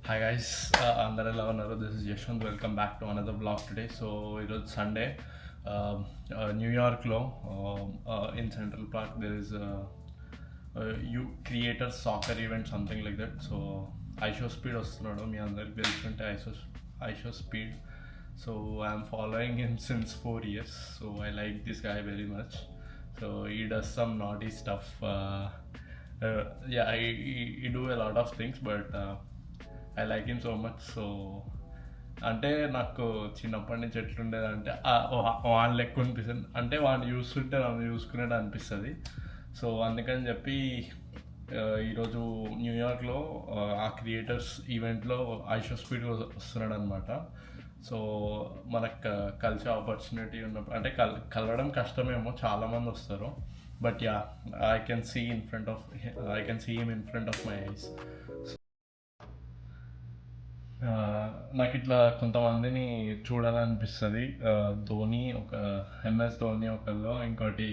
Hi guys, అందరూ ఎలా ఉన్నారు? This is Yashwant. Welcome back to another vlog today. So ఈరోజు సండే న్యూయార్క్లో in central park there is you creator soccer event something like that. So IShow speed వస్తున్నాడు, మీ అందరికి తెలుసుకుంటే IShow speed. So I'm following him since 4 years. So I like this guy very much. So he does some naughty stuff. Yeah, he do a lot of things, but I like him so much. So అంటే నాకు చిన్నప్పటి నుంచి ఎట్లుండేదంటే వాడిని లెక్క అనిపిస్తుంది, అంటే వాడిని చూస్తుంటే నన్ను చూసుకునేది అనిపిస్తుంది. సో అందుకని చెప్పి ఈరోజు న్యూయార్క్లో ఆ క్రియేటర్స్ ఈవెంట్లో ఐషో స్పీడ్ వస్తున్నాడు అనమాట. సో మనకు కలిసే ఆపర్చునిటీ ఉన్నప్పుడు, అంటే కలవడం కష్టమేమో, చాలామంది వస్తారు, but yeah I can see him in front of my eyes. నాకు ఇట్లా కొంతమందిని చూడాలనిపిస్తుంది. ధోని, ఒక MS ధోని ఒకళ్ళు, ఇంకోటి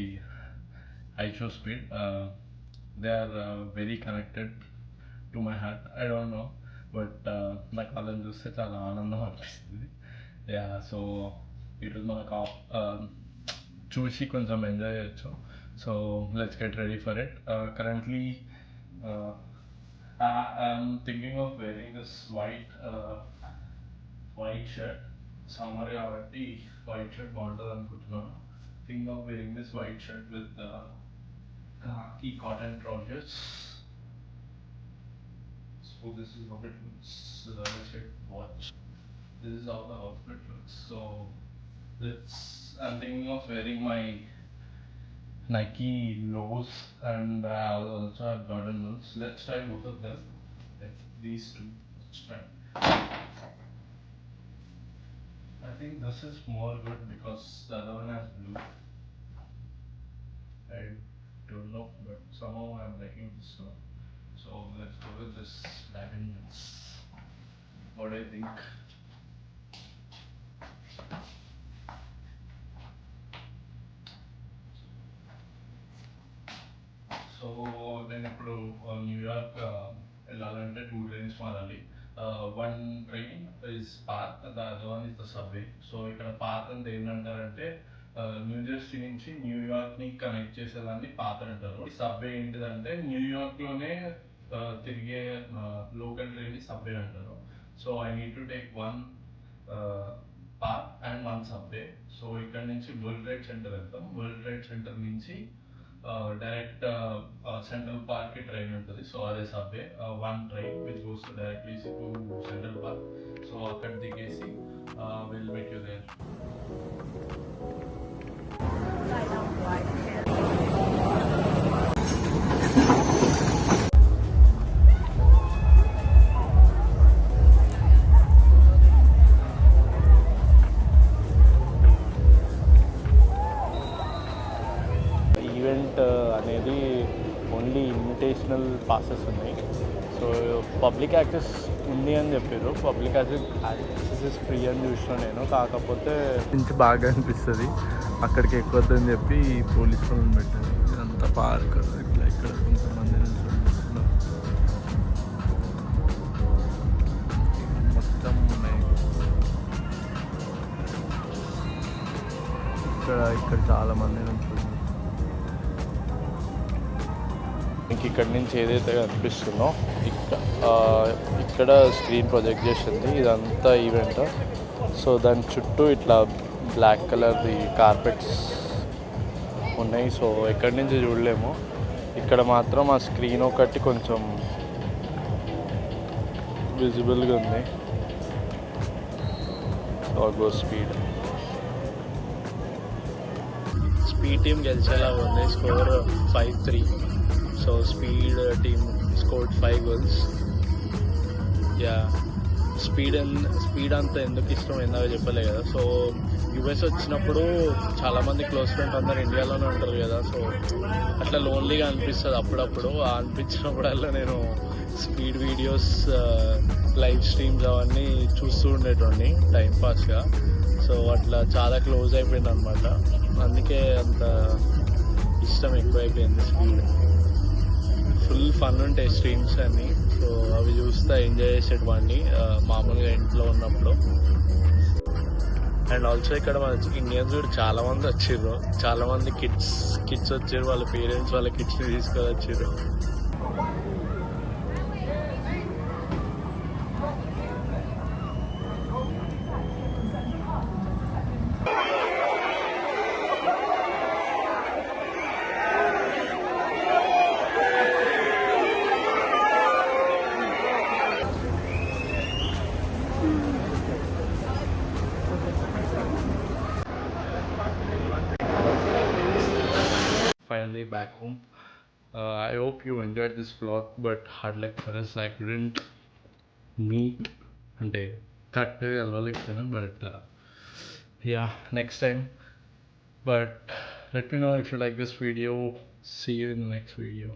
IShowSpeed. They are very connected to my heart. I don't know, but నాకు వాళ్ళని చూస్తే చాలా ఆనందం అనిపిస్తుంది. యా, సో ఈరోజు మనకు చూసి కొంచెం ఎంజాయ్ చేయొచ్చు. So let's get ready for it. Currently I'm thinking of wearing this white shirt. Summer కాబట్టి white shirt బాగుంటుంది అనుకుంటున్నాను. Thinking of wearing this white shirt with khaki cotton trousers. So this is how it looks. Let's get watch. This is how the outfit looks. So I'm thinking of wearing my Nike lows, and I also have Jordan ones. Let's try both of them. Like these two. Let's try. I think this is more good because the other one has blue. I don't know, but somehow I'm liking this one. So let's go with this diamonds. What do you think? So నేను ఇప్పుడు New York వెళ్ళాలంటే 2 trains మారాలి. One train is path, the other one is the subway. So ఇక్కడ path అంటే ఏంటంటారంటే New Jersey నుంచి న్యూయార్క్ని connect చేసేదాన్ని path అంటారు. Subway ఏంటిదంటే న్యూయార్క్లోనే తిరిగే లోకల్ ట్రైన్ని సబ్వే అంటారు. So I need to take one path and one subway. So ఇక్కడ నుంచి వరల్డ్ ట్రేడ్ సెంటర్ వెళ్తాం. వరల్డ్ ట్రేడ్ సెంటర్ నుంచి డైరెక్ట్ సెంట్రల్ పార్క్ ట్రైన్ ఉంటుంది. సో అదే subway one train which goes directly to Central Park. So అక్కడ దిగేసి will meet you there. Event అనేది only invitational passes ఉన్నాయి. సో పబ్లిక్ యాక్సెస్ ఉంది అని చెప్పారు. పబ్లిక్ యాక్సెస్ ఫ్రీ అని చూసిన నేను, కాకపోతే నుంచి బాగా అనిపిస్తుంది అక్కడికి ఎక్కొద్దని చెప్పి పోలీస్ వాళ్ళని పెట్టారు. ఇదంతా పార్క్, ఇట్లా ఇక్కడ కొంతమంది మొత్తం ఉన్నాయి. ఇక్కడ చాలామంది నుంచి ఇంక ఇక్కడి నుంచి ఏదైతే కనిపిస్తుందో ఇక్కడ స్క్రీన్ ప్రొజెక్ట్ చేసింది ఇదంతా ఈవెంట్. సో దాని చుట్టూ ఇట్లా బ్లాక్ కలర్ది కార్పెట్స్ ఉన్నాయి. సో ఎక్కడి నుంచి చూడలేము. ఇక్కడ మాత్రం ఆ స్క్రీన్ ఒకటి కొంచెం విజిబుల్గా ఉంది. సో స్పీడ్ టీం గెలిచేలా ఉంది. Score 5-3. So speed team scored 5 goals. Yeah, speed అంతా ఎందుకు ఇష్టం ఇందాక చెప్పలే కదా. సో యుఎస్ వచ్చినప్పుడు చాలామంది క్లోజ్ ఫ్రెండ్స్ అందరు ఇండియాలోనే ఉంటారు కదా. సో అట్లా లోన్లీగా అనిపిస్తుంది అప్పుడప్పుడు. అనిపించినప్పుడల్లా నేను స్పీడ్ వీడియోస్, లైవ్ స్ట్రీమ్స్ అవన్నీ చూస్తూ ఉండేటోడిని టైంపాస్గా. సో అట్లా చాలా క్లోజ్ అయిపోయింది అనమాట. అందుకే అంత ఇష్టం ఎక్కువైపోయింది స్పీడ్. ఫుల్ ఫన్ ఉంటాయి స్ట్రీమ్స్ అన్నీ. సో అవి చూస్తే ఎంజాయ్ చేసేటివాడిని మామూలుగా ఇంట్లో ఉన్నప్పుడు. అండ్ ఆల్సో ఇక్కడ మన ఇండియన్స్ కూడా చాలామంది వచ్చిర్రు, చాలామంది కిడ్స్ వచ్చారు, వాళ్ళ పేరెంట్స్ వాళ్ళ కిడ్స్ని తీసుకొని వచ్చిర్రు. Finally back home. I hope you enjoyed this vlog, but hard luck for us, I couldn't meet అంటే కరెక్ట్గా వెళ్ళలేకపోయాను, but yeah, next time. But let me know if you like this video. See you in the next video.